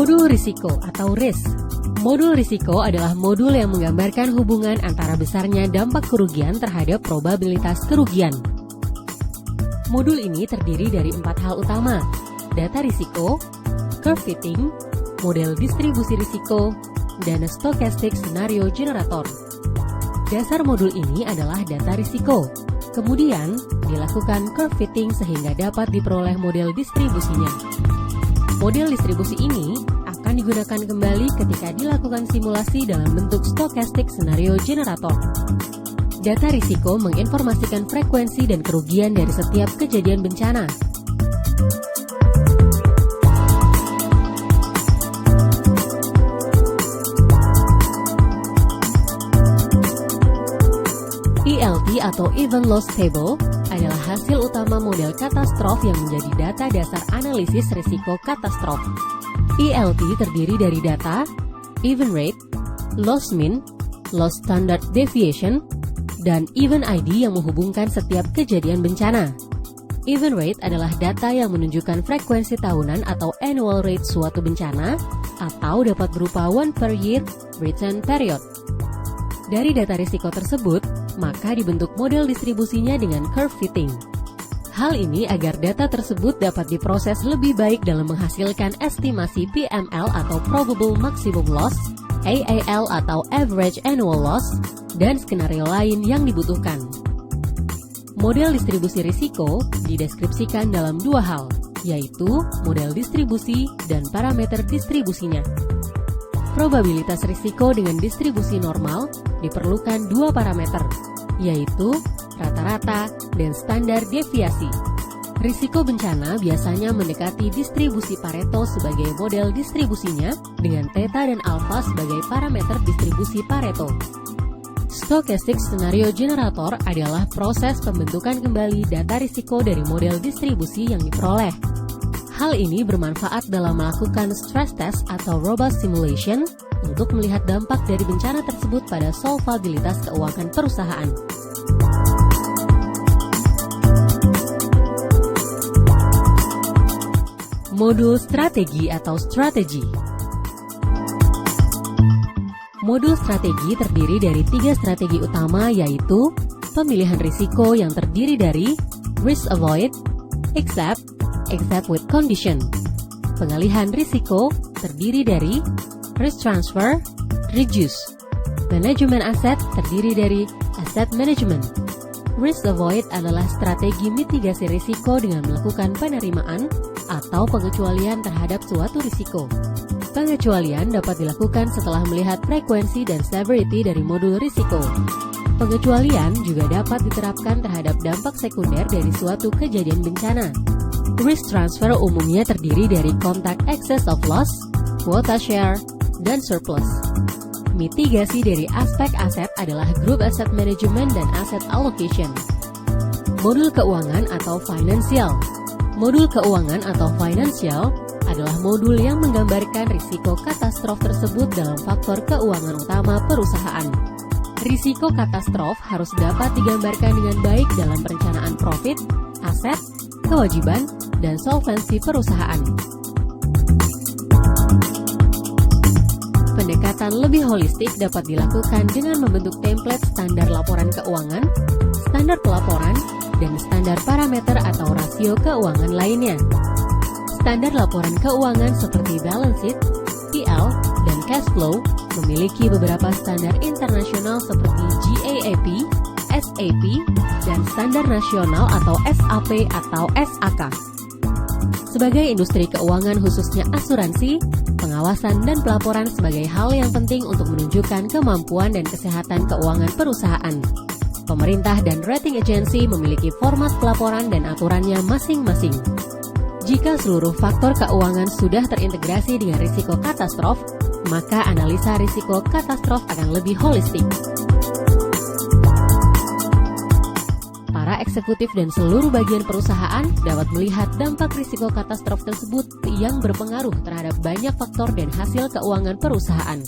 Modul risiko atau risk. Modul risiko adalah modul yang menggambarkan hubungan antara besarnya dampak kerugian terhadap probabilitas kerugian. Modul ini terdiri dari 4 hal utama: data risiko, curve fitting, model distribusi risiko, dan stochastic scenario generator. Dasar modul ini adalah data risiko. Kemudian, dilakukan curve fitting sehingga dapat diperoleh model distribusinya. Model distribusi ini akan digunakan kembali ketika dilakukan simulasi dalam bentuk stochastic scenario generator. Data risiko menginformasikan frekuensi dan kerugian dari setiap kejadian bencana. ELT atau Event Loss Table adalah hasil utama model katastrof yang menjadi data dasar analisis risiko katastrof. ELT terdiri dari data, event rate, loss mean, loss standard deviation, dan event ID yang menghubungkan setiap kejadian bencana. Event rate adalah data yang menunjukkan frekuensi tahunan atau annual rate suatu bencana, atau dapat berupa one per year return period. Dari data risiko tersebut, maka dibentuk model distribusinya dengan curve fitting. Hal ini agar data tersebut dapat diproses lebih baik dalam menghasilkan estimasi PML atau Probable Maximum Loss, AAL atau Average Annual Loss, dan skenario lain yang dibutuhkan. Model distribusi risiko dideskripsikan dalam 2 hal, yaitu model distribusi dan parameter distribusinya. Probabilitas risiko dengan distribusi normal diperlukan 2 parameter, yaitu rata-rata dan standar deviasi. Risiko bencana biasanya mendekati distribusi Pareto sebagai model distribusinya dengan theta dan alpha sebagai parameter distribusi Pareto. Stochastic Scenario Generator adalah proses pembentukan kembali data risiko dari model distribusi yang diperoleh. Hal ini bermanfaat dalam melakukan stress test atau robust simulation untuk melihat dampak dari bencana tersebut pada solvabilitas keuangan perusahaan. Modul strategi atau strategi. Modul strategi terdiri dari 3 strategi utama, yaitu pemilihan risiko yang terdiri dari risk avoid, accept with condition. Pengalihan risiko terdiri dari risk transfer, reduce. Manajemen aset terdiri dari asset management. Risk avoid adalah strategi mitigasi risiko dengan melakukan penerimaan atau pengecualian terhadap suatu risiko. Pengecualian dapat dilakukan setelah melihat frekuensi dan severity dari modul risiko. Pengecualian juga dapat diterapkan terhadap dampak sekunder dari suatu kejadian bencana. Risk transfer umumnya terdiri dari kontak excess of loss, quota share, dan surplus. Mitigasi dari aspek aset adalah group asset management dan asset allocation. Modul keuangan atau financial. Modul keuangan atau financial adalah modul yang menggambarkan risiko katastrof tersebut dalam faktor keuangan utama perusahaan. Risiko katastrof harus dapat digambarkan dengan baik dalam perencanaan profit, aset, kewajiban, dan solvensi perusahaan. Pendekatan lebih holistik dapat dilakukan dengan membentuk template standar laporan keuangan, standar pelaporan, dan standar parameter atau rasio keuangan lainnya. Standar laporan keuangan seperti balance sheet, PL, dan cash flow memiliki beberapa standar internasional seperti GAAP, SAP, dan standar nasional atau SAP atau SAK. Sebagai industri keuangan khususnya asuransi, pengawasan dan pelaporan sebagai hal yang penting untuk menunjukkan kemampuan dan kesehatan keuangan perusahaan. Pemerintah dan rating agency memiliki format pelaporan dan aturannya masing-masing. Jika seluruh faktor keuangan sudah terintegrasi dengan risiko katastrof, maka analisa risiko katastrof akan lebih holistik. Para eksekutif dan seluruh bagian perusahaan dapat melihat dampak risiko katastrof tersebut yang berpengaruh terhadap banyak faktor dan hasil keuangan perusahaan.